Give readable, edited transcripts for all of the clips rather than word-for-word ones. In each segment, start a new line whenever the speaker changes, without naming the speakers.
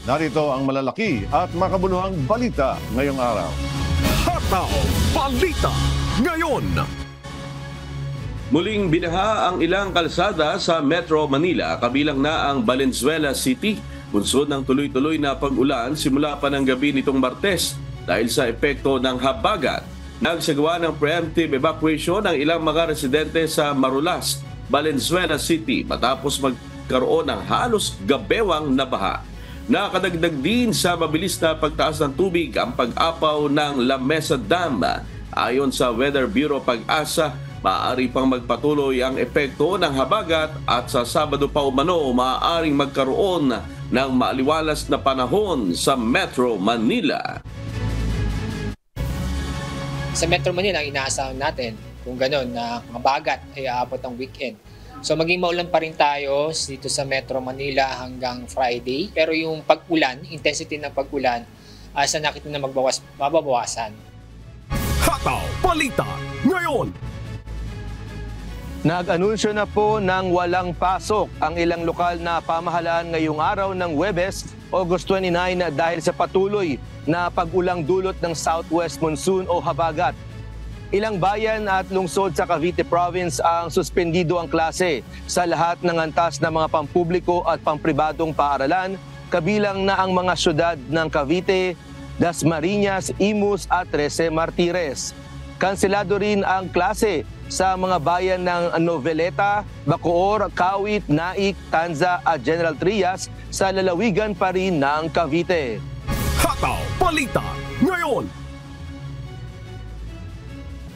Narito ang malalaki at makabuluhang balita ngayong araw.
Hataw Balita ngayon.
Muling binaha ang ilang kalsada sa Metro Manila, kabilang na ang Valenzuela City, bunsod ng tuloy-tuloy na pag-ulan simula pa ng gabi nitong Martes dahil sa epekto ng habagat. Nagsagawa ng preemptive evacuation ang ilang mga residente sa Marulas, Valenzuela City matapos magkaroon ng halos gabewang na baha. Nakadagdag din sa mabilis na pagtaas ng tubig ang pag-apaw ng La Mesa Dam. Ayon sa Weather Bureau Pag-asa, maaari pang magpatuloy ang epekto ng habagat at sa Sabado pa umano maaaring magkaroon ng maaliwalas na panahon sa Metro Manila.
Sa Metro Manila, inaasahan natin kung gano'n na habagat ay aabot ang weekend. So maging maulan pa rin tayo dito sa Metro Manila hanggang Friday. Pero yung pag-ulan, intensity ng pag-ulan, sa nakita na mababawasan.
Hataw Balita ngayon.
Nag-anunsyo na po ng walang pasok ang ilang lokal na pamahalaan ngayong araw ng Huwebes, August 29 dahil sa patuloy na pag-ulang dulot ng southwest monsoon o habagat. Ilang bayan at lungsod sa Cavite Province ang suspendido ang klase sa lahat ng antas ng mga pampubliko at pampribadong paaralan, kabilang na ang mga syudad ng Cavite, Dasmariñas, Imus at Trece Martires. Kanselado rin ang klase sa mga bayan ng Noveleta, Bacoor, Kawit, Naik, Tanza at General Trias sa lalawigan pa rin ng Cavite.
Hataw Balita ngayon.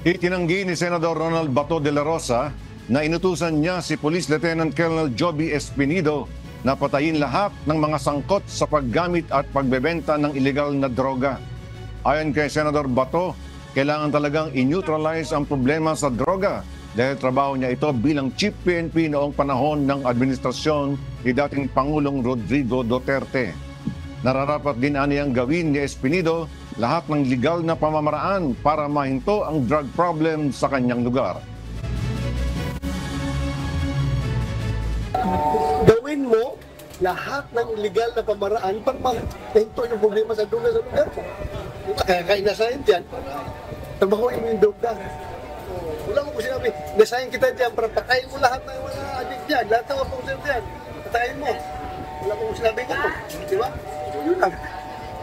Itinanggi ni Senador Ronald Bato de la Rosa na inutusan niya si Police Lieutenant Colonel Joby Espinido na patayin lahat ng mga sangkot sa paggamit at pagbebenta ng ilegal na droga. Ayon kay Senador Bato, kailangan talagang i-neutralize ang problema sa droga dahil trabaho niya ito bilang Chief PNP noong panahon ng administrasyon ni dating Pangulong Rodrigo Duterte. Nararapat din aniyang gawin ni Espinido lahat ng legal na pamamaraan para mahinto ang drug problem sa kanyang lugar.
Gawin mo lahat ng legal na pamaraan para mahinto yung problema sa droga sa lugar mo. Kaya inasahin dyan, trabahoin mo yung droga. Wala mo ko sinabi, nasahin kita dyan para patayin mo lahat ng mga addict dyan, lahat ng mga pangusir dyan, patayin mo. Wala mo ko sinabi gano'n, di ba? Yun lang.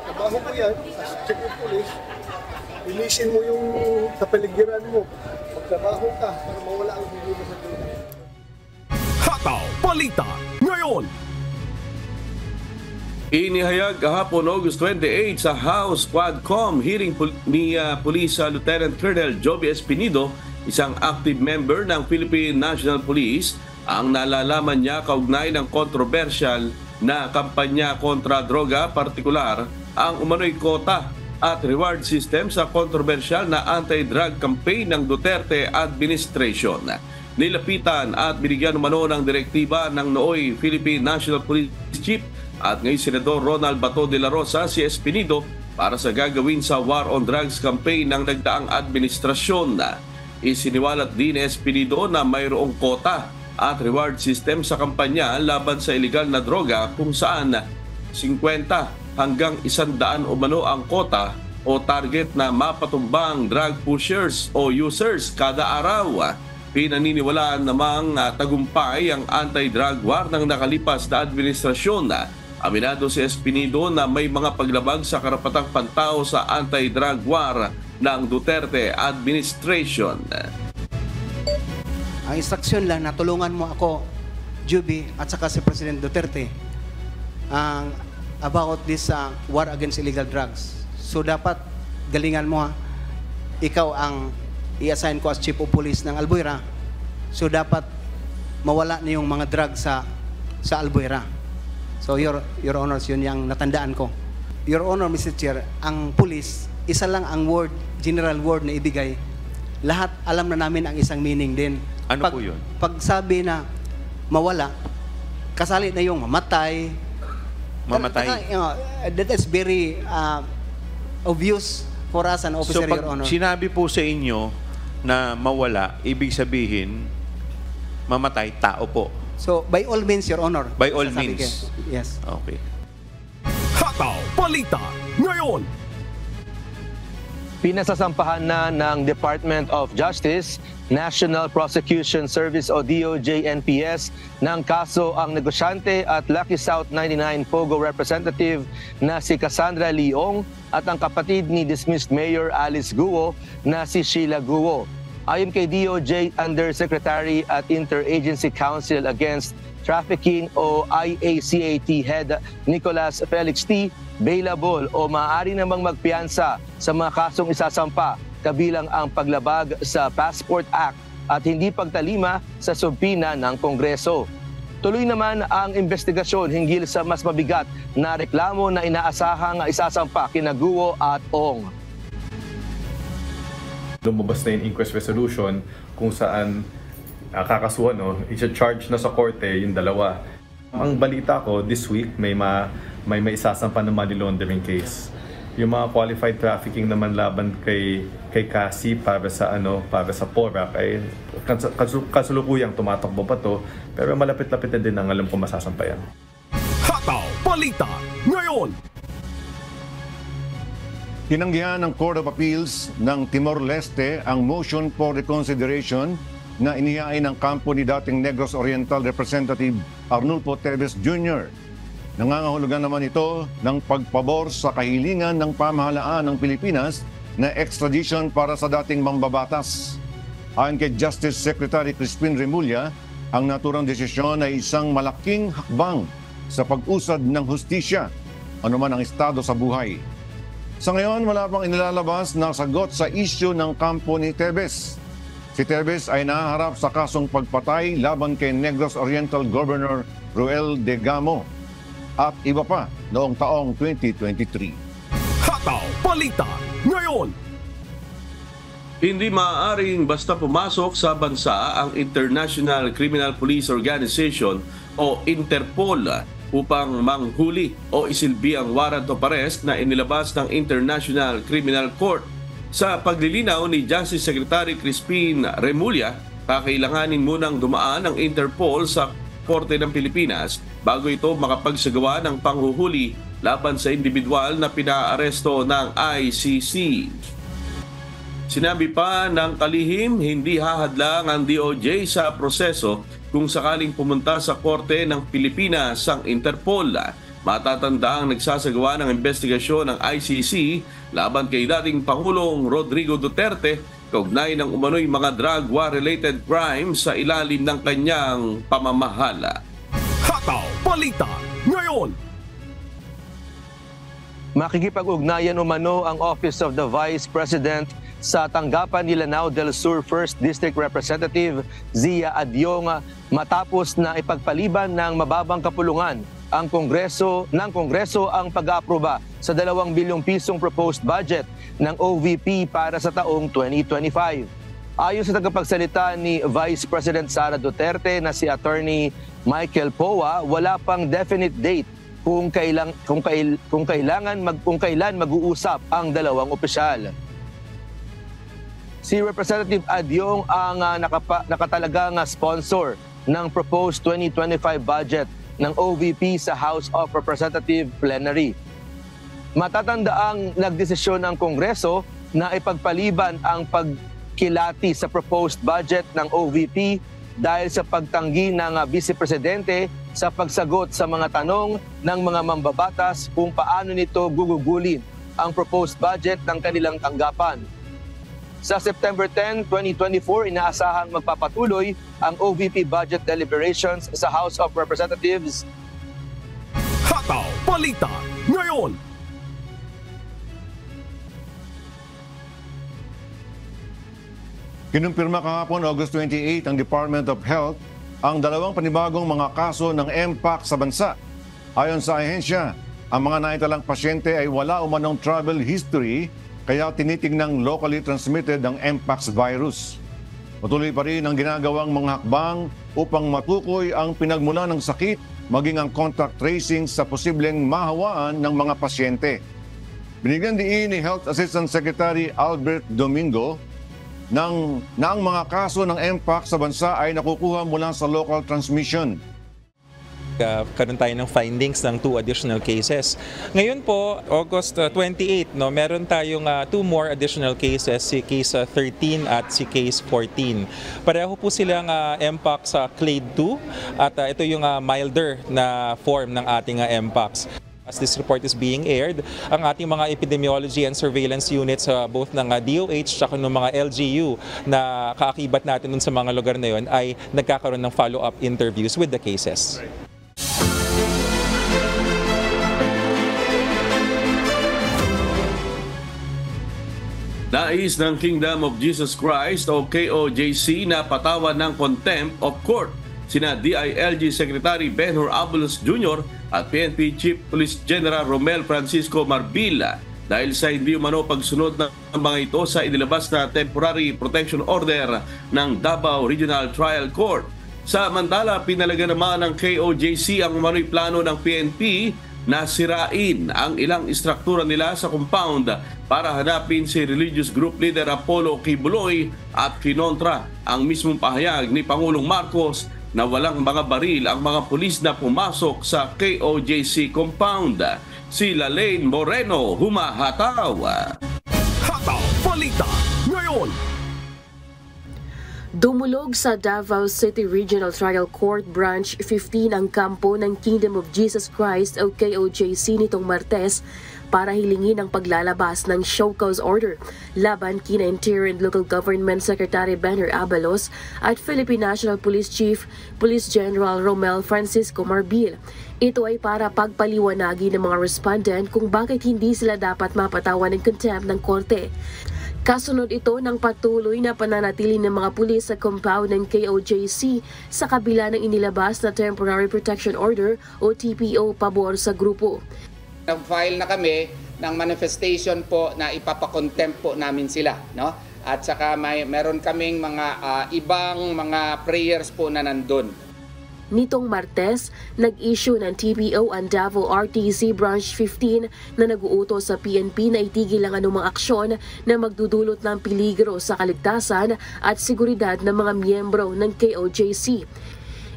Trabaho mo yan, as chief of police, ilisin mo yung kapaligiran mo. Magtrabaho ka para mawala ang problema sa droga.
Hataw Balita ngayon.
Inihayag kahapon August 28 sa House Quadcom hearing ni Police Lieutenant Colonel Joby Espinido, isang active member ng Philippine National Police, ang nalalaman niya kaugnay ng kontrobersyal na kampanya kontra droga, partikular ang umano'y kota at reward system sa kontrobersyal na anti-drug campaign ng Duterte administration. Nilapitan at binigyan umano ng direktiba ng nooy Philippine National Police Chief at ngayon Senador Ronald Bato de la Rosa si Espinido para sa gagawin sa War on Drugs campaign ng nagdaang administrasyon. Isiniwalat din ni Espinido na mayroong kota at reward system sa kampanya laban sa iligal na droga kung saan 50 hanggang 100 umano ang kota o target na mapatumbang drug pushers o users kada araw. Pinaniniwalaan namang tagumpay ang anti-drug war ng nakalipas na administrasyon. Aminado si Espinido na may mga paglabag sa karapatang pantao sa anti-drug war ng Duterte administration.
Ang instruksyon lang na tulungan mo ako, Joby, at saka si President Duterte about this war against illegal drugs. So dapat galingan mo, ikaw ang i-assign ko as Chief of Police ng Albuera. So dapat mawala na yung mga drugs sa Albuera. So Your Honors, yun yung natandaan ko. Your Honor, Mr. Chair, ang police, isa lang ang word, general word na ibigay. Lahat alam na namin ang isang meaning din.
Ano po yun?
Pag sabi na mawala, kasali na yung mamatay.
Mamatay?
That is very obvious for us, an officer,
so pag
Your Honor.
sinabi po sa inyo na mawala, ibig sabihin, mamatay, tao po.
So, by all means, Your Honor.
By all
Sasabi
means?
ko. Yes.
Okay.
Hataw Balita ngayon.
Pinasasampahan na ng Department of Justice, National Prosecution Service o DOJ-NPS ng kaso ang negosyante at Lucky South 99 Pogo representative na si Cassandra Leong at ang kapatid ni dismissed Mayor Alice Guo na si Sheila Guo. Ayon kay DOJ Undersecretary at Interagency Council Against Trafficking o IACAT Head Nicolas Felix T., bailable o maaari namang magpiyansa sa mga kasong isasampa kabilang ang paglabag sa Passport Act at hindi pagtalima sa subpina ng Kongreso. Tuloy naman ang investigasyon hinggil sa mas mabigat na reklamo na inaasahang isasampa kina Guo at Ong.
Lumabas na yung inquest resolution kung saan kakasuhan, i-charge na sa korte yung dalawa. Ang balita ko, this week may isasampa na money laundering case. Yung mga qualified trafficking naman laban kay Cassie para sa PORAC ay kasulukuyang tumatakbo pa to, pero malapit-lapit na din ang alam ko masasampayan.
Hataw Balita ngayon.
Tinanggihan ng Court of Appeals ng Timor-Leste ang motion for reconsideration na inihain ng kampo ni dating Negros Oriental Representative Arnulfo Teves Jr. Nangangahulugan naman ito ng pagpabor sa kahilingan ng pamahalaan ng Pilipinas na extradition para sa dating mambabatas. Ayon kay Justice Secretary Crispin Remulla, ang naturang desisyon ay isang malaking hakbang sa pag-usad ng hustisya, anuman ang estado sa buhay. Sa ngayon, wala pang inilalabas na sagot sa isyu ng kampo ni Teves. Si Teves ay nahaharap sa kasong pagpatay laban kay Negros Oriental Governor Ruel de Gamo at iba pa noong taong 2023.
Hataw Balita ngayon.
Hindi maaaring basta pumasok sa bansa ang International Criminal Police Organization o Interpol upang manghuli o isilbi ang warrant of arrest na inilabas ng International Criminal Court. Sa paglilinaw ni Justice Secretary Crispin Remulla, kakailanganin munang dumaan ang Interpol sa Korte ng Pilipinas bago ito makapagsagawa ng panghuhuli laban sa individual na pinaaresto ng ICC. Sinabi pa ng kalihim, hindi hahadlang ang DOJ sa proseso kung sakaling pumunta sa Korte ng Pilipinas ang Interpol. Matatanda ang nagsasagawa ng investigasyon ng ICC laban kay dating Pangulong Rodrigo Duterte kaugnay ng umano'y mga drug war-related crimes sa ilalim ng kanyang pamamahala.
Hataw Balita ngayon.
Makikipag-ugnayan umano ang Office of the Vice President sa tanggapan ni Lanao del Sur 1st District Representative Zia Adyong matapos na ipagpaliban ng mababang kapulungan ang Kongreso ang pag-aaproba sa 2 bilyong pisong proposed budget ng OVP para sa taong 2025. Ayon sa tagapagsalita ni Vice President Sara Duterte na si Attorney Michael Poa, wala pang definite date kung kailan mag-uusap ang dalawang opisyal. Si Representative Adyong ang nakatalagang sponsor ng proposed 2025 budget ng OVP sa House of Representatives Plenary. Matatandaang nagdesisyon ng Kongreso na ipagpaliban ang pagkilati sa proposed budget ng OVP dahil sa pagtanggi ng Vice Presidente sa pagsagot sa mga tanong ng mga mambabatas kung paano nito gugugulin ang proposed budget ng kanilang tanggapan. Sa September 10, 2024, inaasahang magpapatuloy ang OVP budget deliberations sa House of Representatives.
Hataw Balita ngayon.
Kinumpirma kahapon August 28 ang Department of Health ang 2 panibagong mga kaso ng MPOX sa bansa. Ayon sa ahensya, ang mga naitalang pasyente ay wala umanong travel history kaya tinitingnang locally transmitted ang MPOX virus. Patuloy pa rin ang ginagawang mga hakbang upang matukoy ang pinagmula ng sakit maging ang contact tracing sa posibleng mahawaan ng mga pasyente. Binigyan diin ni Health Assistant Secretary Albert Domingo na ang mga kaso ng MPOX sa bansa ay nakukuha mula sa local transmission.
Karoon tayo ng findings ng 2 additional cases. Ngayon po, August 28, meron tayong 2 more additional cases, si case 13 at si case 14. Pareho po silang Mpox clade 2 at ito yung milder na form ng ating Mpox. As this report is being aired, ang ating mga epidemiology and surveillance units both ng DOH at ng mga LGU na kaakibat natin dun sa mga lugar na yun ay nagkakaroon ng follow-up interviews with the cases.
Nais ng Kingdom of Jesus Christ o KOJC na patawan ng contempt of court sina DILG Secretary Benhur Abalos Jr. at PNP Chief Police General Romel Francisco Marbila dahil sa hindi umano pagsunod ng mga ito sa inilabas na temporary protection order ng Davao Regional Trial Court. Samantala, pinalaga naman ng KOJC ang umano'y plano ng PNP na sirain ang ilang istruktura nila sa compound para hanapin si religious group leader Apollo Kibuloy at kinontra ang mismong pahayag ni Pangulong Marcos na walang mga baril ang mga pulis na pumasok sa KOJC compound. Si Lalaine Moreno humahataw.
Hataw Balita ngayon.
Dumulog sa Davao City Regional Trial Court Branch 15 ang kampo ng Kingdom of Jesus Christ o KOJC nitong Martes para hilingin ang paglalabas ng show cause order laban kina Interior and Local Government Secretary Benhur Abalos at Philippine National Police Chief Police General Romel Francisco Marbil. Ito ay para pagpaliwanagi ng mga respondent kung bakit hindi sila dapat mapatawan ng contempt ng korte. Kasunod ito ng patuloy na pananatili ng mga pulis sa compound ng KOJC sa kabila ng inilabas na Temporary Protection Order o TPO pabor sa grupo.
Nag-file na kami ng manifestation po na ipapakontempt po namin sila, no? At saka meron kaming mga ibang mga prayers po na nandun.
Nitong Martes, nag-issue ng TPO ang Davao RTC Branch 15 na nag-uutos sa PNP na itigil ang anumang aksyon na magdudulot ng peligro sa kaligtasan at seguridad ng mga miyembro ng KOJC.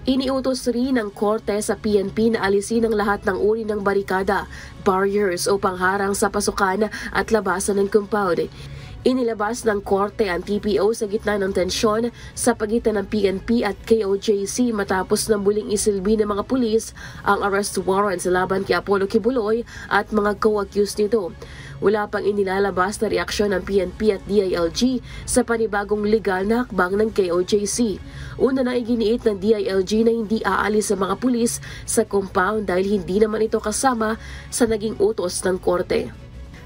Iniutos rin ng korte sa PNP na alisin ang lahat ng uri ng barikada, barriers o pangharang sa pasukan at labasan ng compound. Inilabas ng korte ang TPO sa gitna ng tensyon sa pagitan ng PNP at KOJC matapos na muling isilbi ng mga pulis ang arrest warrant sa laban kay Apollo Kibuloy at mga co-accused nito. Wala pang inilalabas na reaksyon ng PNP at DILG sa panibagong legal na hakbang ng KOJC. Una na iginiit ng DILG na hindi aalis sa mga pulis sa compound dahil hindi naman ito kasama sa naging utos ng korte.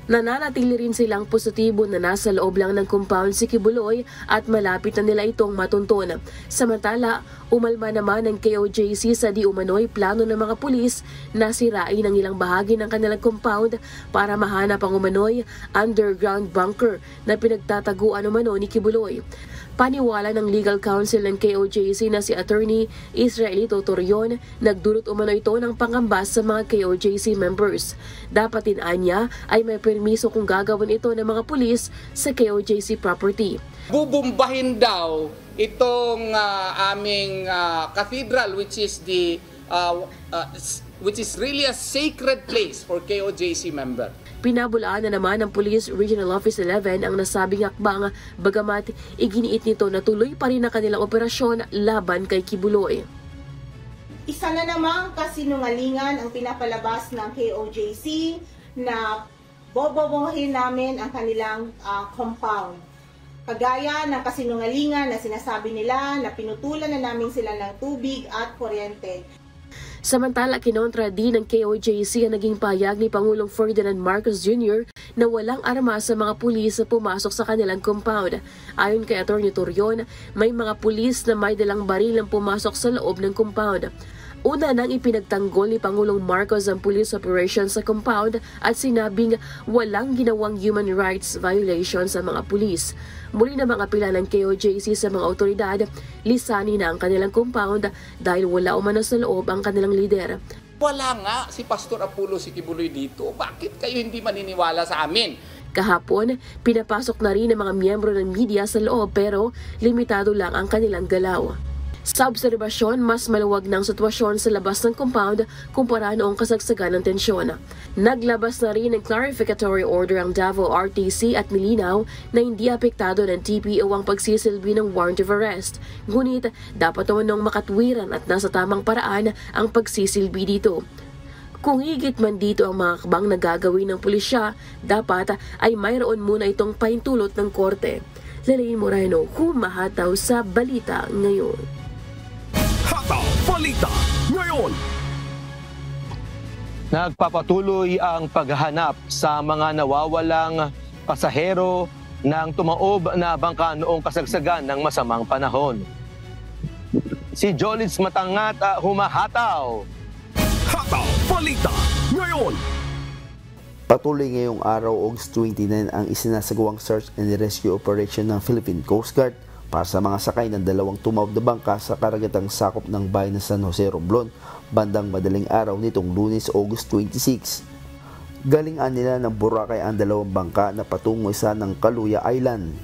Nananatili rin silang positibo na nasa loob lang ng compound si Kibuloy at malapit na nila itong matunton. Samantala, umalma naman ng KOJC sa di umano'y plano ng mga pulis na sirain ang ilang bahagi ng kanilang compound para mahanap ang umano'y underground bunker na pinagtataguan umano ni Kibuloy. Paniwala ng legal counsel ng KOJC na si Attorney Israelito Torion, nagdulot umano ito ng pangambas sa mga KOJC members. Dapat anya ay may permiso kung gagawin ito ng mga pulis sa KOJC property.
Bubumbahin daw itong aming cathedral which is really a sacred place for KOJC member.
Pinabulaan na naman ng Police Regional Office 11 ang nasabing hakbang bagamat iginiit nito na tuloy pa rin ang kanilang operasyon laban kay Kibuloy.
Isa na namang kasinungalingan ang pinapalabas ng KOJC na bobobohin namin ang kanilang compound. Kagaya ng kasinungalingan na sinasabi nila na pinutulan na namin sila ng tubig at kuryente.
Samantala, kinontra din ng KOJC ang naging pahayag ni Pangulong Ferdinand Marcos Jr. na walang armas sa mga pulis na pumasok sa kanilang compound. Ayon kay Atty. Torion, may mga pulis na may dalang baril ang pumasok sa loob ng compound. Una nang ipinagtanggol ni Pangulong Marcos ang police operation sa compound at sinabing walang ginawang human rights violation sa mga pulis. Muli namang apila ng KOJC sa mga otoridad, lisanin na ang kanilang compound dahil wala umano sa loob ang kanilang lider.
Wala nga si Pastor Apollo si Kibuloy dito. Bakit kayo hindi maniniwala sa amin?
Kahapon, pinapasok na rin ang mga miyembro ng media sa loob pero limitado lang ang kanilang galaw. Sa obserbasyon, mas maluwag ng sitwasyon sa labas ng compound kumpara noong kasagsagan ng tensyon. Naglabas na rin ng clarificatory order ang Davao RTC at nilinaw na hindi apektado ng TPO ang pagsisilbi ng warrant of arrest. Ngunit dapat naman makatwiran at nasa tamang paraan ang pagsisilbi dito. Kung higit man dito ang mga kabang na gagawin ng pulisya, dapat ay mayroon muna itong paintulot ng korte. Lalain Moreno, humahataw sa balita ngayon.
Hataw Balita ngayon.
Nagpapatuloy ang paghahanap sa mga nawawalang pasahero ng tumaob na bangka noong kasagsagan ng masamang panahon. Si Jolitz Matangat, humahataw.
Hataw Balita ngayon.
Patuloy ngayong araw, August 29, ang isinasagawang search and rescue operation ng Philippine Coast Guard para sa mga sakay ng dalawang tumaob na bangka sa karagatang sakop ng bayan ng San Jose, Romblon, bandang madaling araw nitong Lunes, August 26. Galingan nila ng Boracay ang dalawang bangka na patungo sa ng Kaluya Island.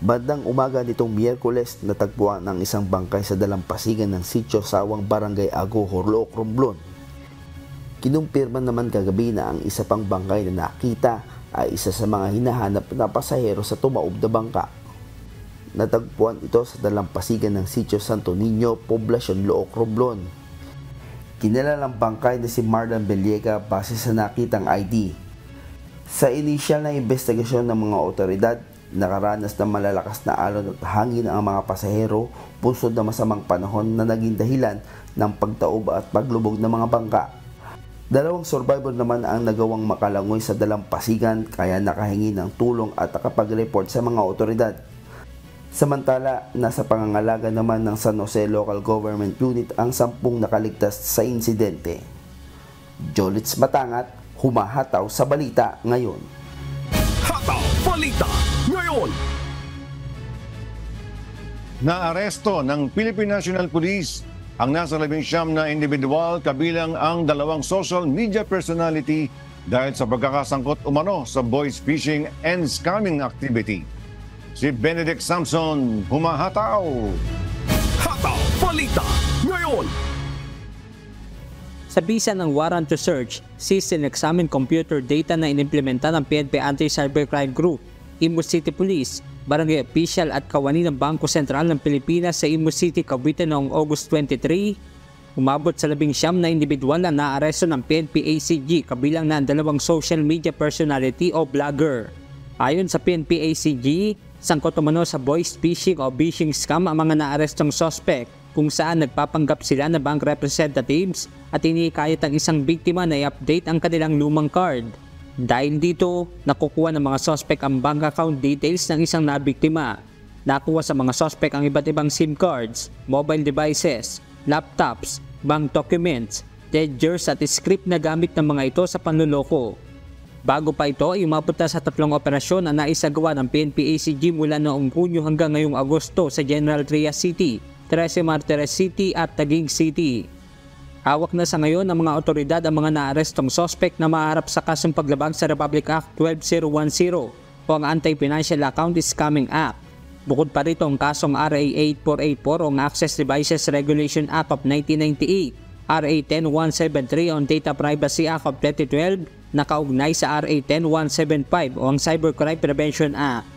Bandang umaga nitong Miyerkules, natagpuan ng isang bangkay sa dalampasigan ng Sitio Sawang, Barangay Ago, Horlock, Romblon. Kinumpirma naman kagabi na ang isa pang bangkay na nakita ay isa sa mga hinahanap na pasahero sa tumaob na bangka. Natagpuan ito sa dalampasigan ng Sitio Santo Niño, Poblacion, Looc, Romblon. Kinilalang bangkay na si Marlon Belliega base sa nakitang ID. Sa inisyal na investigasyon ng mga otoridad, nakaranas ng malalakas na alon at hangin ang mga pasahero punsod na masamang panahon na naging dahilan ng pagtaob at paglubog ng mga bangka. Dalawang survivor naman ang nagawang makalangoy sa dalampasigan kaya nakahingi ng tulong at nakapag-report sa mga otoridad. Samantala, nasa pangangalaga naman ng San Jose Local Government Unit ang 10 nakaligtas sa insidente. Jolitz Matangat, humahataw sa balita ngayon.
Hataw Balita ngayon.
Naaresto ng Philippine National Police ang nasa 19 na individual kabilang ang 2 social media personality dahil sa pagkakasangkot umano sa boys fishing and scamming activity. Si Benedict Samson, humahataw.
Hataw Balita ngayon.
Sa bisa ng warrant to search, seize and examine computer data na inimplementa ng PNP Anti-Cybercrime Group, Imus City Police, barangay official at kawani ng Bangko Sentral ng Pilipinas sa Imus City, Cavite noong August 23, umabot sa 19 na individual na naaresto ng PNP ACG kabilang na ang 2 social media personality o vlogger. Ayon sa PNP ACG, sangkot umano sa boys phishing o phishing scam ang mga naarestong suspect kung saan nagpapanggap sila na bank representatives at inikayat ang isang biktima na i-update ang kanilang lumang card. Dahil dito, nakukuha ng mga suspect ang bank account details ng isang nabiktima. Nakuha sa mga suspect ang iba't ibang SIM cards, mobile devices, laptops, bank documents, ledgers at script na gamit ng mga ito sa panloloko. Bago pa ito ay umabot na sa 3 operasyon na naisagawa ng PNP ACG mula noong Hunyo hanggang ngayong Agosto sa General Trias City, Trece Martires City at Taguig City. Hawak na sa ngayon ng mga otoridad ang mga naarestong suspect na maharap sa kasong paglabag sa Republic Act 12010 o ang Anti-Financial Account Scamming Act. Bukod pa rito ang kasong RA 8484 o ang Access Devices Regulation Act of 1998, RA 10173 o ang Data Privacy Act of 2012 na kaugnay sa RA 10175 o ang Cybercrime Prevention Act.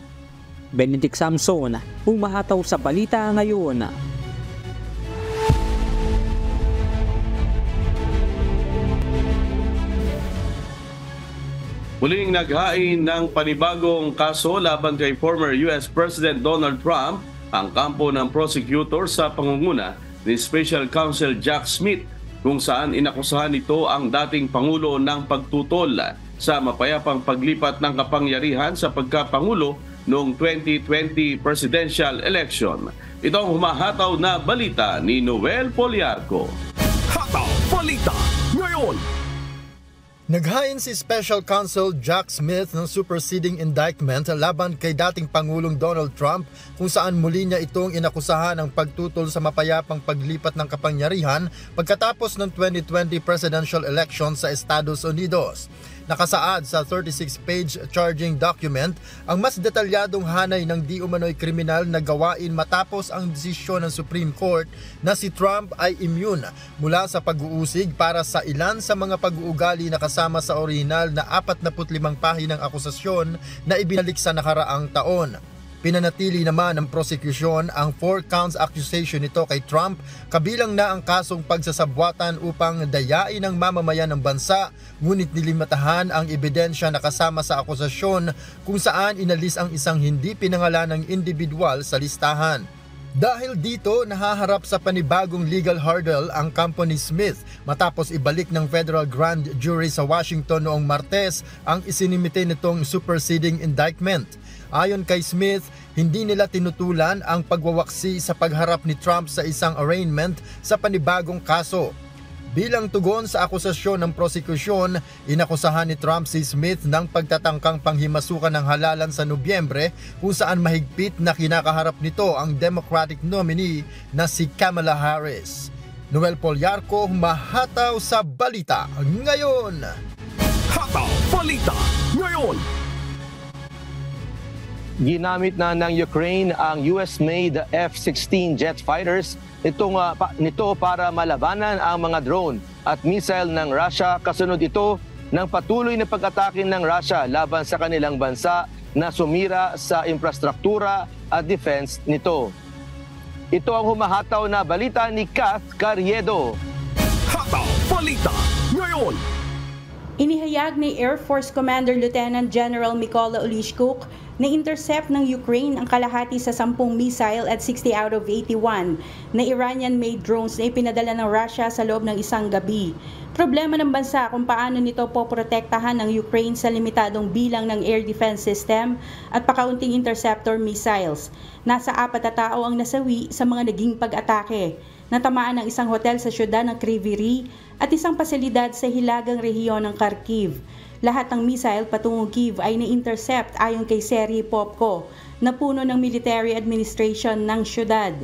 Benedict Samson, humahataw sa balita ngayon.
Muling naghain ng panibagong kaso laban kay former US President Donald Trump ang kampo ng prosecutor sa pangunguna ni Special Counsel Jack Smith kung saan inakusahan ito ang dating Pangulo ng pagtutol sa mapayapang paglipat ng kapangyarihan sa pagkapangulo noong 2020 presidential election. Ito ang humahataw na balita ni Noel Poliarco.
Hataw Balita ngayon.
Naghain si Special Counsel Jack Smith ng superseding indictment laban kay dating Pangulong Donald Trump kung saan muli niya itong inakusahan ng pagtutol sa mapayapang paglipat ng kapangyarihan pagkatapos ng 2020 presidential election sa Estados Unidos. Nakasaad sa 36-page charging document ang mas detalyadong hanay ng di umano'y kriminal na gawain matapos ang desisyon ng Supreme Court na si Trump ay immune mula sa pag-uusig para sa ilan sa mga pag-uugali na kasama sa orihinal na 45 pahinang akusasyon na ibinalik sa nakaraang taon. Pinanatili naman ng prosecution ang 4 counts accusation nito kay Trump, kabilang na ang kasong pagsasabwatan upang dayain ang mamamayan ng bansa, ngunit nilimatahan ang ebidensya na kasama sa akusasyon kung saan inalis ang isang hindi pinangalanang individual sa listahan. Dahil dito, nahaharap sa panibagong legal hurdle ang company Smith matapos ibalik ng federal grand jury sa Washington noong Martes ang isinimite nitong superseding indictment. Ayon kay Smith, hindi nila tinutulan ang pagwawaksi sa pagharap ni Trump sa isang arraignment sa panibagong kaso. Bilang tugon sa akusasyon ng prosekusyon, inakusahan ni Trump si Smith ng pagtatangkang panghimasukan ng halalan sa Nobyembre kung saan mahigpit na kinakaharap nito ang Democratic nominee na si Kamala Harris. Noel Polyarco, Mahataw sa Balita Ngayon.
Hataw Balita Ngayon.
Ginamit na ng Ukraine ang US-made F-16 jet fighters nito para malabanan ang mga drone at missile ng Russia. Kasunod ito ng patuloy na pag-atake ng Russia laban sa kanilang bansa na sumira sa infrastruktura at defense nito. Ito ang humahataw na balita ni Kath Carriedo.
Hataw Balita Ngayon.
Inihayag ni Air Force Commander Lieutenant General Mykola Oleshchuk na intercept ng Ukraine ang kalahati sa 10 missile at 60 out of 81 na Iranian-made drones na ipinadala ng Russia sa loob ng isang gabi. Problema ng bansa kung paano nito poprotektahan ng Ukraine sa limitadong bilang ng air defense system at pakaunting interceptor missiles. Nasa 4 na tao ang nasawi sa mga naging pag-atake. Natamaan ng isang hotel sa siyudad ng Kryvyi Rih at isang pasilidad sa hilagang rehiyon ng Kharkiv. Lahat ng missile patungong Kyiv ay na-intercept ayon kay Serhiy Popko, na puno ng military administration ng siyudad.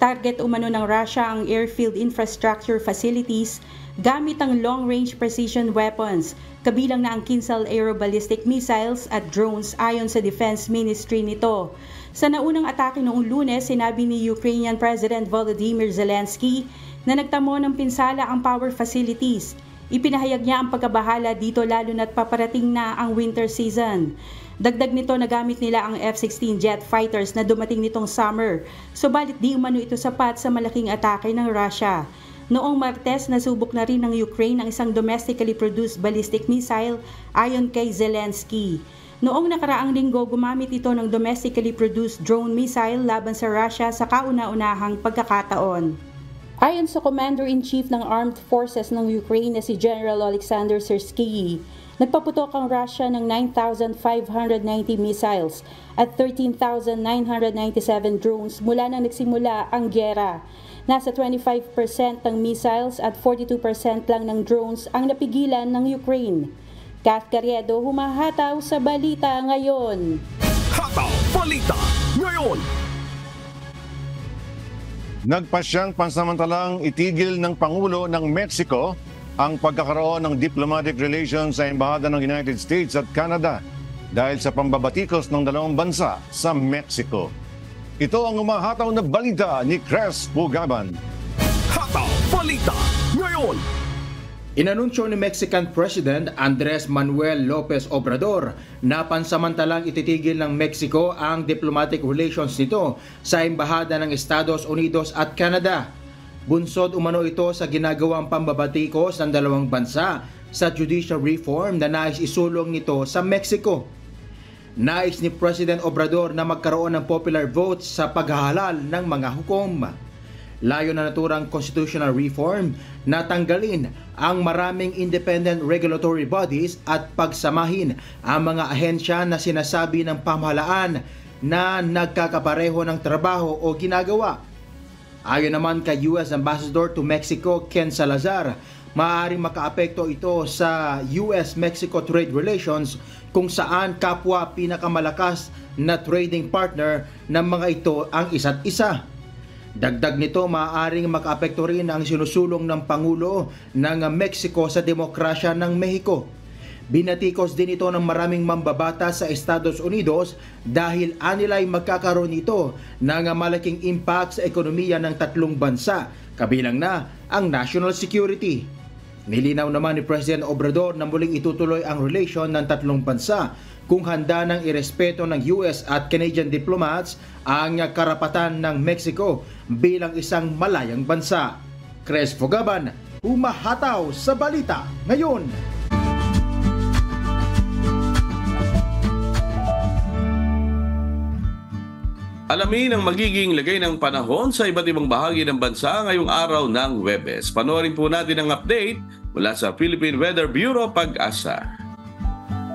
Target umano ng Russia ang airfield infrastructure facilities gamit ang long-range precision weapons, kabilang na ang Kinzhal aeroballistic missiles at drones ayon sa Defense Ministry nito. Sa naunang atake noong Lunes, sinabi ni Ukrainian President Volodymyr Zelensky na nagtamo ng pinsala ang power facilities. Ipinahayag niya ang pagkabahala dito lalo na't paparating na ang winter season. Dagdag nito na gamit nila ang F-16 jet fighters na dumating nitong summer, subalit di umano ito sapat sa malaking atake ng Russia. Noong Martes, nasubok na rin ng Ukraine ang isang domestically produced ballistic missile ayon kay Zelensky. Noong nakaraang linggo, gumamit ito ng domestically produced drone missile laban sa Russia sa kauna-unahang pagkakataon. Ayon sa Commander-in-Chief ng Armed Forces ng Ukraine na si General Alexander Syrskyi, nagpaputok ang Russia ng 9,590 missiles at 13,997 drones mula nang nagsimula ang gyera. Nasa 25% ng missiles at 42% lang ng drones ang napigilan ng Ukraine. Kath Carriedo, humahataw sa Balita Ngayon.
Hataw Balita Ngayon.
Nagpasyang pansamantalang itigil ng Pangulo ng Mexico ang pagkakaroon ng diplomatic relations sa Embahada ng United States at Canada dahil sa pambabatikos ng dalawang bansa sa Mexico. Ito ang umahataw na balita ni Cres Pugaban.
Hataw Balita Ngayon.
Inanunsyo ni Mexican President Andres Manuel Lopez Obrador na pansamantalang ititigil ng Mexico ang diplomatic relations nito sa Embahada ng Estados Unidos at Canada. Bunsod umano ito sa ginagawang pambabatikos ng dalawang bansa sa judicial reform na nais isulong nito sa Mexico. Nais ni President Obrador na magkaroon ng popular vote sa paghahalal ng mga hukom. Layo na naturang constitutional reform na tanggalin ang maraming independent regulatory bodies at pagsamahin ang mga ahensya na sinasabi ng pamahalaan na nagkakapareho ng trabaho o ginagawa. Ayon naman kay US Ambassador to Mexico Ken Salazar, maaaring makaapekto ito sa US-Mexico trade relations kung saan kapwa pinakamalakas na trading partner ng mga ito ang isa't isa. Dagdag nito, maaaring makaapekto rin ang sinusulong ng Pangulo ng Mexico sa demokrasya ng Mexico. Binatikos din ito ng maraming mambabata sa Estados Unidos dahil anilay magkakaroon ito ng malaking impact sa ekonomiya ng tatlong bansa, kabilang na ang national security. Nilinaw naman ni President Obrador na muling itutuloy ang relasyon ng tatlong bansa kung handa ng irespeto ng US at Canadian diplomats ang karapatan ng Mexico bilang isang malayang bansa. Cres Fogaban, humahataw sa balita ngayon.
Alamin ang magiging lagay ng panahon sa iba't ibang bahagi ng bansa ngayong araw ng Huwebes. Panoorin po natin ang update mula sa Philippine Weather Bureau Pag-asa.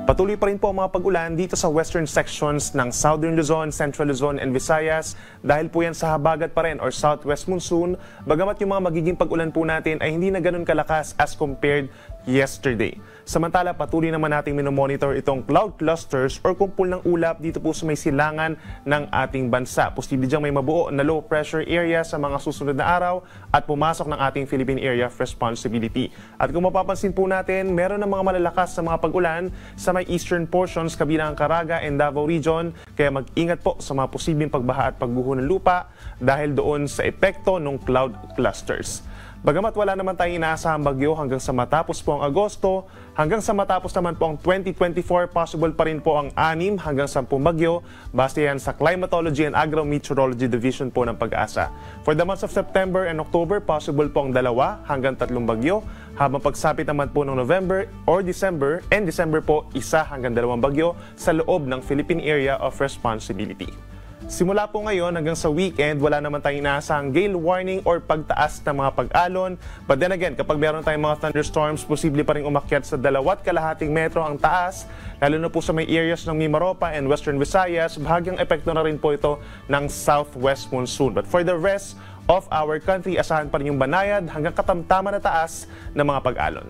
Patuloy pa rin po ang mga pag-ulan dito sa western sections ng Southern Luzon, Central Luzon and Visayas dahil po yan sa habagat pa rin or southwest monsoon, bagamat yung mga magiging pag-ulan po natin ay hindi na ganun kalakas as compared yesterday. Samantala, patuloy naman nating minomonitor itong cloud clusters or kumpul ng ulap dito po sa may silangan ng ating bansa. Posible diyang may mabuo na low pressure area sa mga susunod na araw at pumasok ng ating Philippine Area of Responsibility. At kung mapapansin po natin, meron ng mga malalakas sa mga pag-ulan sa may eastern portions kabilang Caraga and Davao Region, kaya mag-ingat po sa mga posibleng pagbaha at pagguho ng lupa dahil doon sa epekto ng cloud clusters. Bagamat wala naman tayong inaasahang bagyo hanggang sa matapos po ang Agosto, hanggang sa matapos naman po ang 2024, possible pa rin po ang 6 hanggang 10 bagyo, base yan sa Climatology and Agrometeorology Division po ng Pag-asa. For the months of September and October, possible po ang 2 hanggang 3 bagyo, habang pagsapit naman po ng November or December, and December po 1 hanggang 2 bagyo sa loob ng Philippine Area of Responsibility. Simula po ngayon hanggang sa weekend, wala naman tayong inaasahang gale warning or pagtaas ng mga pag-alon. But then again, kapag meron tayong mga thunderstorms, posible pa rin umakyat sa 2.5 metro ang taas, lalo na po sa may areas ng Mimaropa and Western Visayas. Bahagyang epekto na rin po ito ng southwest monsoon. But for the rest of our country, asahan pa rin yung banayad hanggang katamtaman na taas ng mga pag-alon.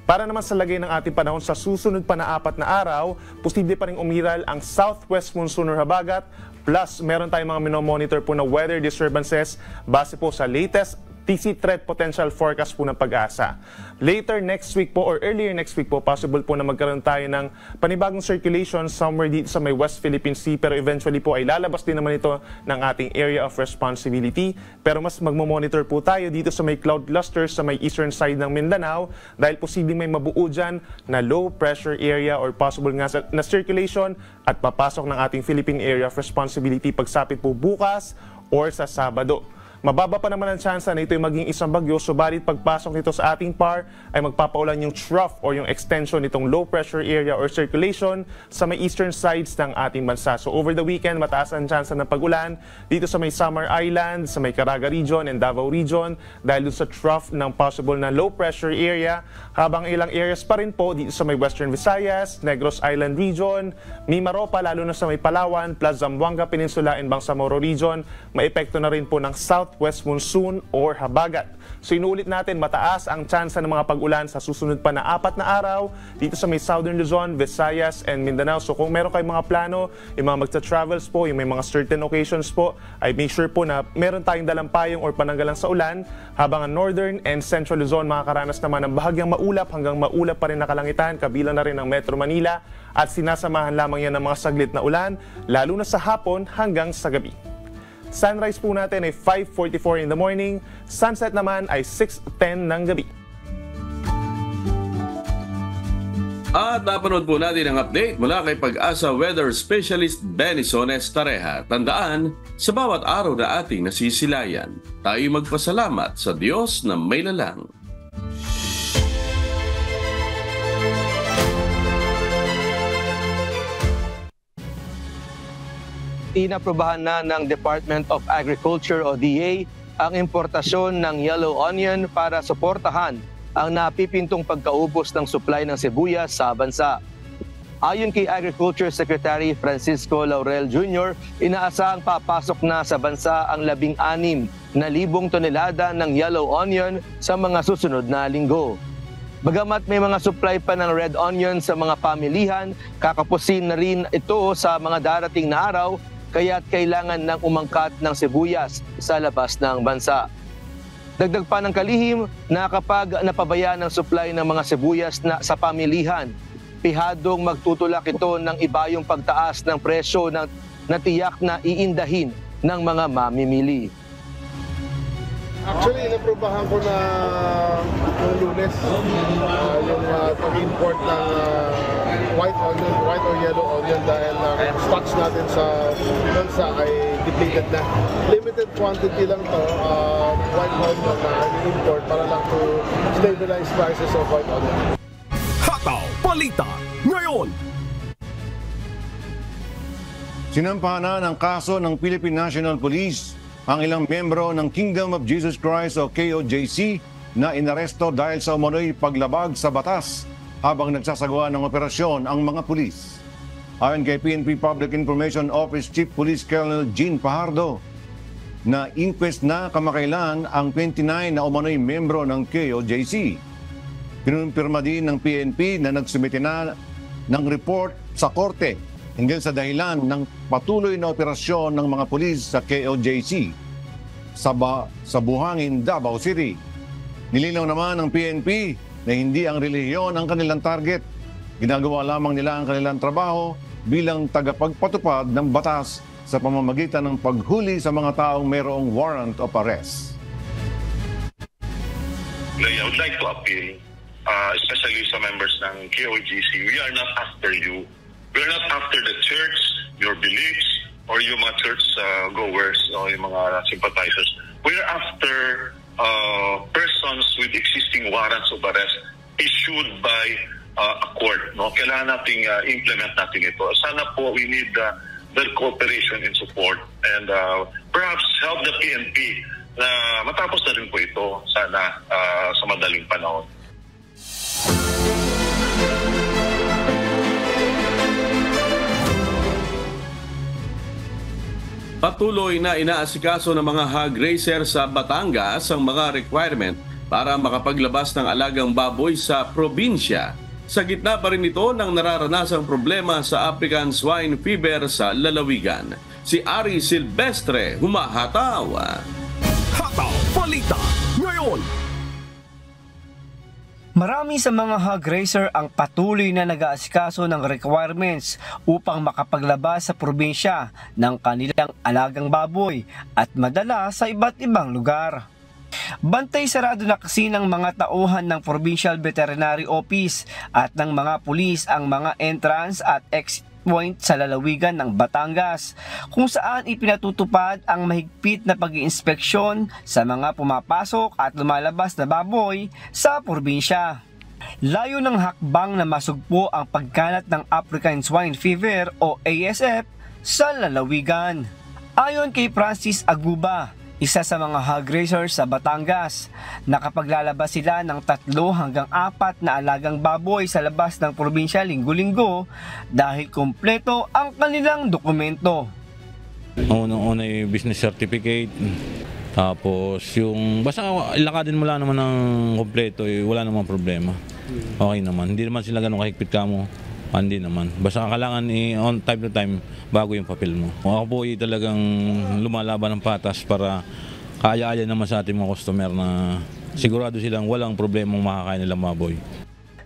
Para naman sa lagay ng ating panahon sa susunod pa na 4 na araw, posible pa rin umiral ang southwest monsoon or habagat, plus meron tayong mga minomonitor po na weather disturbances base po sa latest TC Threat Potential Forecast po ng Pag-asa. Later next week po or earlier next week po, possible po na magkaroon tayo ng panibagong circulation somewhere dito sa may West Philippine Sea, pero eventually po ay lalabas din naman ito ng ating area of responsibility. Pero mas magmomonitor po tayo dito sa may cloud clusters sa may eastern side ng Mindanao dahil posibleng may mabuo dyan na low pressure area or possible nga na circulation at papasok ng ating Philippine Area of Responsibility pagsapit po bukas or sa Sabado. Mababa pa naman ang tsansa na ito'y maging isang bagyo, subalit pagpasok nito sa ating PAR ay magpapaulan yung trough or yung extension nitong low pressure area or circulation sa may eastern sides ng ating bansa. So over the weekend, mataas ang tsansa ng pag-ulan dito sa may Samar Island, sa may Caraga Region and Davao Region dahil dun sa trough ng possible na low pressure area, habang ilang areas pa rin po dito sa may Western Visayas, Negros Island Region, Mimaropa, lalo na sa may Palawan, plus Zamboanga Peninsula and Bangsamoro Region, may epekto na rin po ng southwest monsoon or habagat. So inuulit natin, mataas ang tsansa ng mga pag-ulan sa susunod pa na 4 na araw dito sa may Southern Luzon, Visayas and Mindanao. So kung meron kayong mga plano, yung mga magta-travels po, yung may mga certain occasions po, ay make sure po na meron tayong dalang payong or pananggalang sa ulan, habang ang Northern and Central Luzon makakaranas naman ng bahagyang maulap hanggang maulap pa rin na kalangitan, kabilang na rin ang Metro Manila, at sinasamahan lamang yan ng mga saglit na ulan, lalo na sa hapon hanggang sa gabi. Sunrise po natin ay 5:44 in the morning, sunset naman ay 6:10 ng gabi.
At napanood po natin ang update mula kay Pag-asa Weather Specialist Benison Estareja. Tandaan, sa bawat araw na ating nasisilayan, tayo magpasalamat sa Diyos na may lalang.
Inaprobahan na ng Department of Agriculture o DA ang importasyon ng yellow onion para suportahan ang napipintong pagkaubos ng supply ng sibuyas sa bansa. Ayon kay Agriculture Secretary Francisco Laurel Jr., inaasahang papasok na sa bansa ang 16,000 tonelada ng yellow onion sa mga susunod na linggo. Bagamat may mga supply pa ng red onion sa mga pamilihan, kakapusin na rin ito sa mga darating na araw, kaya't kailangan ng umangkat ng sibuyas sa labas ng bansa. Dagdag pa ng kalihim na kapag napabayaan ng supply ng mga sibuyas na sa pamilihan, pihadong magtutulak ito ng ibayong pagtaas ng presyo na tiyak na iindahin ng mga mamimili.
Actually, inaprubahan ko na yung Lunes yung pag-import ng white or yellow onion dahil stocks natin sa bansa ay depleted na. Limited quantity lang to, white onion na import para lang to stabilize prices of white onion.
Hataw Balita ngayon!
Sinampahan ng kaso ng Philippine National Police ang ilang membro ng Kingdom of Jesus Christ o KOJC na inaresto dahil sa umano'y paglabag sa batas habang nagsasagawa ng operasyon ang mga pulis. Ayon kay PNP Public Information Office Chief Police Colonel Jean Pajardo, na inquest na kamakailan ang 29 na umano'y membro ng KOJC. Kinumpirma din ng PNP na nagsumite na ng report sa korte hinggil sa dahilan ng patuloy na operasyon ng mga pulis sa KOJC sa Buhangin, Davao City. Nilinaw naman ng PNP na hindi ang relihiyon ang kanilang target. Ginagawa lamang nila ang kanilang trabaho bilang tagapagpatupad ng batas sa pamamagitan ng paghuli sa mga taong mayroong warrant of arrest.
I would like to appeal, especially sa members ng KOJC, we are not after you. We're not after the church, your beliefs, or yung mga church goers o yung mga sympathizers. We're after persons with existing warrants of arrest issued by a court. No? Kailangan nating implement natin ito. Sana po we need their cooperation and support and perhaps help the PNP na matapos na rin po ito sana sa madaling panahon.
Patuloy na inaasikaso ng mga hog racer sa Batangas ang mga requirement para makapaglabas ng alagang baboy sa probinsya. Sa gitna pa rin ito ng nararanasang problema sa African swine fever sa lalawigan. Si Ari Silvestre humahataw.
Hataw Balita ngayon!
Marami sa mga hog racer ang patuloy na nag-aasikaso ng requirements upang makapaglabas sa probinsya ng kanilang alagang baboy at madala sa iba't ibang lugar. Bantay sarado na kasi ng mga tauhan ng Provincial Veterinary Office at ng mga pulis ang mga entrance at exit point sa lalawigan ng Batangas, kung saan ipinatutupad ang mahigpit na pag-iinspeksyon sa mga pumapasok at lumalabas na baboy sa probinsya. Layo ng hakbang na masugpo ang pagkalat ng African Swine Fever o ASF sa lalawigan. Ayon kay Francis Aguba, isa sa mga hog racers sa Batangas, nakapaglalabas sila ng 3 hanggang 4 na alagang baboy sa labas ng probinsya linggo-linggo dahil kumpleto ang kanilang dokumento.
Unang-una yung business certificate, tapos yung basta ilakadin mo lang naman ng kumpleto, wala namang problema. Okay naman, hindi naman sila ganun kahigpit ka mo. Hindi naman. Basta kailangan on time to time bago yung papel mo. Ako po talagang lumalaban ng patas para kaya-aya naman sa ating mga customer na sigurado silang walang problemang makakain nilang baboy.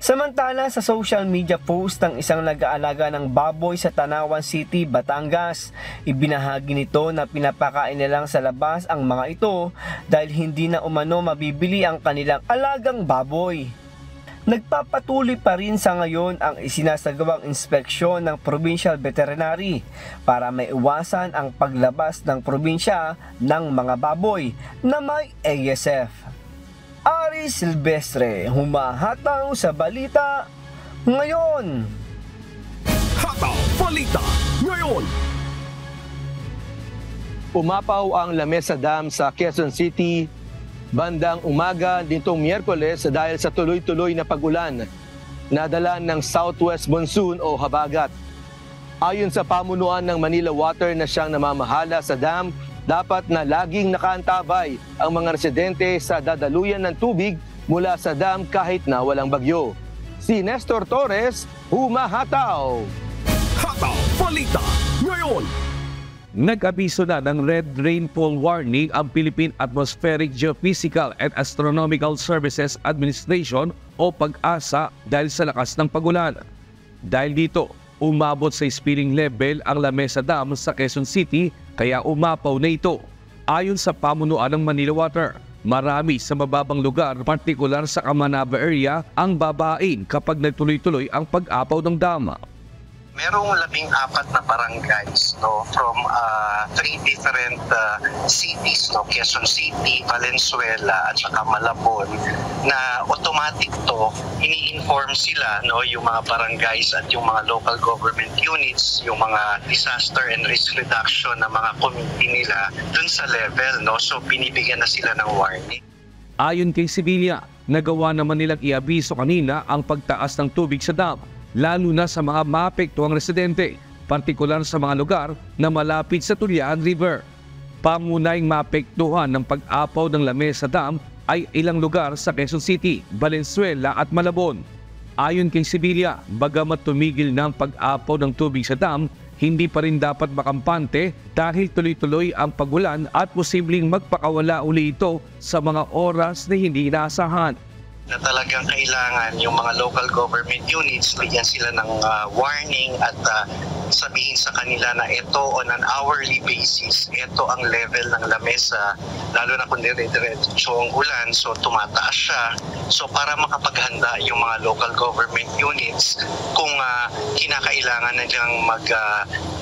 Samantala sa social media post ng isang nag-aalaga ng baboy sa Tanawan City, Batangas, ibinahagi nito na pinapakain nilang sa labas ang mga ito dahil hindi na umano mabibili ang kanilang alagang baboy. Nagpapatuloy pa rin sa ngayon ang isinasagawang inspeksyon ng Provincial Veterinary para maiwasan ang paglabas ng probinsya ng mga baboy na may ASF. Ari Silvestre, humahataw sa balita ngayon.
Hataw Balita ngayon.
Umapaw ang Lamesa Dam sa Quezon City bandang umaga nitong Miyerkules dahil sa tuloy-tuloy na pag-ulan na dala ng southwest monsoon o habagat. Ayon sa pamunuan ng Manila Water na siyang namamahala sa dam, dapat na laging nakaantabay ang mga residente sa dadaluyan ng tubig mula sa dam kahit na walang bagyo. Si Nestor Torres, humahataw!
Hataw Balita ngayon!
Nag-abiso na ng red rainfall warning ang Philippine Atmospheric Geophysical and Astronomical Services Administration o PAGASA dahil sa lakas ng pagulan. Dahil dito, umabot sa spilling level ang Lamesa Dam sa Quezon City kaya umapaw na ito. Ayon sa pamunuan ng Manila Water, marami sa mababang lugar, partikular sa Kamanaba area, ang babain kapag nagtuloy-tuloy ang pag-apaw ng dam.
Merong 14 na barangays, no, from 3 different cities, no, Quezon City, Valenzuela at saka Malabon, na automatic to ini-inform sila, no, yung mga barangays at yung mga local government units, yung mga disaster and risk reduction na mga committee nila dun sa level, no, so binibigyan na sila ng warning.
Ayon kay Sibilia, nagawa naman nilang i-abiso kanina ang pagtaas ng tubig sa dam, lalo na sa mga maapektuhang residente, partikular sa mga lugar na malapit sa Tulian River. Pamunayang maapektuhan ng pag-apaw ng Lamesa Dam ay ilang lugar sa Quezon City, Valenzuela at Malabon. Ayon kay Sibilia, bagamat tumigil ng pag-apaw ng tubig sa dam, hindi pa rin dapat makampante dahil tuloy-tuloy ang pagulan at posibleng magpakawala uli ito sa mga oras na hindi inaasahan.
Na talagang kailangan yung mga local government units, bigyan sila ng warning at sabihin sa kanila na ito on an hourly basis, ito ang level ng lamesa, lalo na kung dire-diretso ang ulan, so tumataas siya. So para makapaghanda yung mga local government units kung kinakailangan na diyang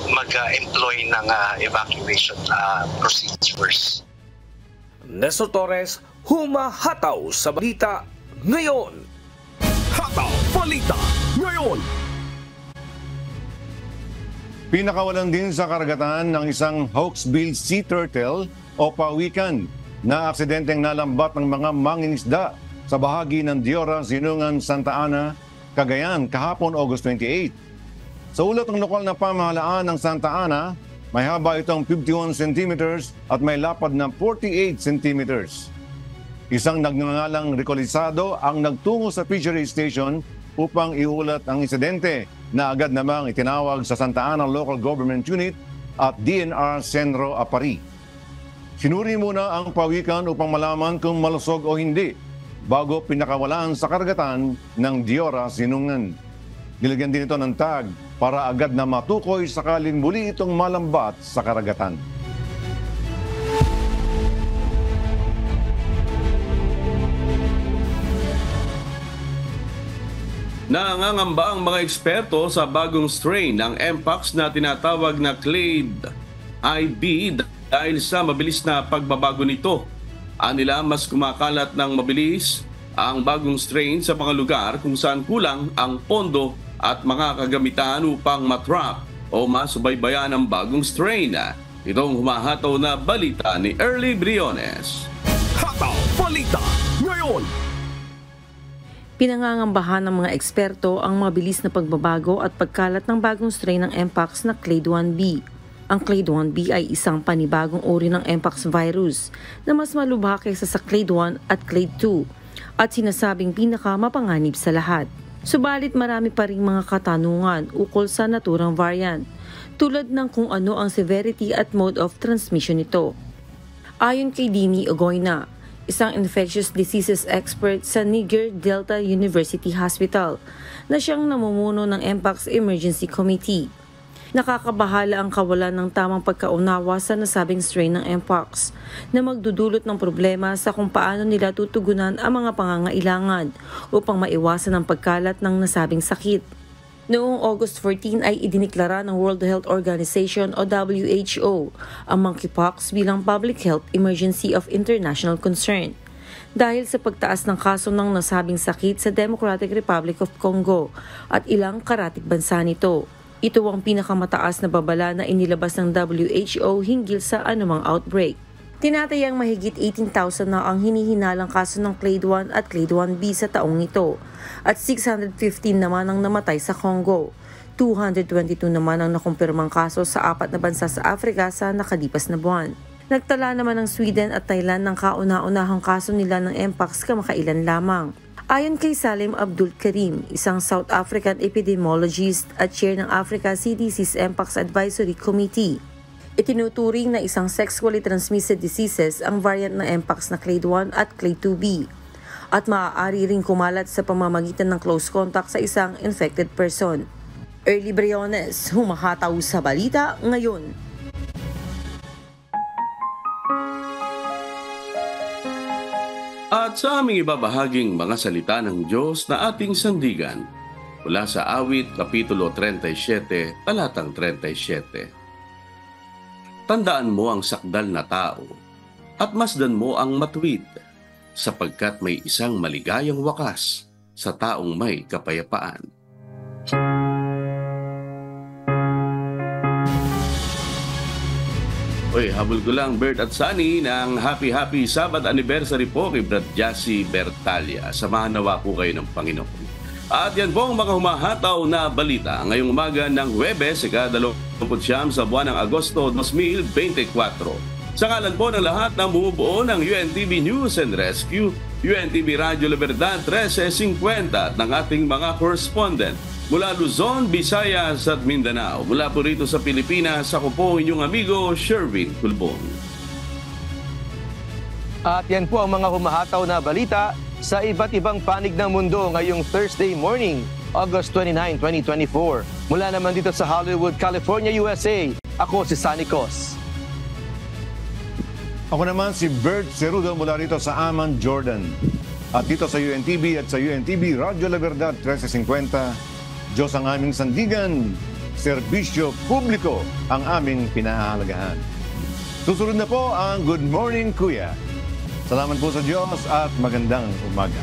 mag-employ ng evacuation procedures.
Nestor Torres, humahataw sa balita ngayon. Hataw Balita Ngayon.
Pinakawalan din sa karagatan ng isang Hawksbill Sea Turtle o pawikan na aksidenteng nalambat ng mga mangingisda sa bahagi ng Diora, Zinungan, Santa Ana, Cagayan kahapon August 28. Sa ulat ng lokal na pamahalaan ng Santa Ana, may haba itong 51 centimeters at may lapad na 48 centimeters. Isang nagngangalang Recolisado ang nagtungo sa fishery station upang iulat ang insidente na agad namang itinawag sa Santa Ana Local Government Unit at DNR Centro Apari. Sinuri muna ang pawikan upang malaman kung malusog o hindi bago pinakawalan sa karagatan ng Diora, Zinungan. Nilagyan din ito ng tag para agad na matukoy sakaling muli itong malambat sa karagatan.
Nangangamba ang mga eksperto sa bagong strain ng Mpox na tinatawag na Clade IB dahil sa mabilis na pagbabago nito. Anila mas kumakalat ng mabilis ang bagong strain sa mga lugar kung saan kulang ang pondo at mga kagamitan upang matrap o masubaybayan ang bagong strain. Itong humahataw na balita ni Early Briones.
Hataw Balita Ngayon.
Pinangangambahan ng mga eksperto ang mabilis na pagbabago at pagkalat ng bagong strain ng Mpox na Clade 1B. Ang Clade 1B ay isang panibagong uri ng Mpox virus na mas malubha kaysa sa Clade 1 at Clade 2 at sinasabing pinakamapanganib sa lahat. Subalit marami pa ring mga katanungan ukol sa naturang variant, tulad ng kung ano ang severity at mode of transmission nito. Ayon kay Dini Ogoyna, isang infectious diseases expert sa Niger Delta University Hospital na siyang namumuno ng Mpox Emergency Committee. Nakakabahala ang kawalan ng tamang pagkaunawa sa nasabing strain ng Mpox na magdudulot ng problema sa kung paano nila tutugunan ang mga pangangailangan upang maiwasan ang pagkalat ng nasabing sakit. Noong August 14 ay idiniklara ng World Health Organization o WHO ang monkeypox bilang public health emergency of international concern dahil sa pagtaas ng kaso ng nasabing sakit sa Democratic Republic of Congo at ilang karatig bansa nito. Ito ang pinakamataas na babala na inilabas ng WHO hinggil sa anumang outbreak. Tinatayang mahigit 18,000 na ang hinihinalang kaso ng Clade 1 at Clade 1B sa taong ito at 615 naman ang namatay sa Congo. 222 naman ang nakumpirmang kaso sa 4 na bansa sa Africa sa nakalipas na buwan. Nagtala naman ng Sweden at Thailand ng kauna-unahang kaso nila ng Mpox kamakailan lamang. Ayon kay Salim Abdul Karim, isang South African epidemiologist at chair ng Africa CDC's Mpox Advisory Committee, Itinuturing na isang sexually transmitted diseases ang variant ng Mpox na Clade 1 at Clade 2B at maaari ring kumalat sa pamamagitan ng close contact sa isang infected person. Early Briones, humahataw sa balita ngayon.
At sa aming ibabahaging mga salita ng Diyos na ating sandigan, mula sa Awit, Kapitulo 37, talatang 37. Tandaan mo ang sakdal na tao at masdan mo ang matuwid, sapagkat may isang maligayang wakas sa taong may kapayapaan. Uy, habol ko lang Bert at Sunny ng happy Sabbath anniversary po kay Brad Jassy Bertalia. Samahan nawa po kayo ng Panginoon. At yan po ang mga humahataw na balita ngayong umaga ng Huwebes, ika-29 sa buwan ng Agosto 2024. Sa ngalan po ng lahat ng bumubuo ng UNTV News and Rescue, UNTV Radyo Libertad 1350 at ng ating mga correspondent mula Luzon, Visayas at Mindanao. Mula po rito sa Pilipinas, ako po inyong amigo Sherwin Culbon.
At yan po ang mga humahataw na balita sa iba't ibang panig ng mundo ngayong Thursday morning, August 29, 2024. Mula naman dito sa Hollywood, California, USA, ako si Sunny Cos.
Ako naman si Bert Cerudo mula rito sa Amman, Jordan. At dito sa UNTV at sa UNTV Radyo La Verdad 1350, Diyos ang aming sandigan, serbisyo publiko ang aming pinahahalagahan. Susunod na po ang Good Morning Kuya. Salamat po sa Diyos at magandang umaga.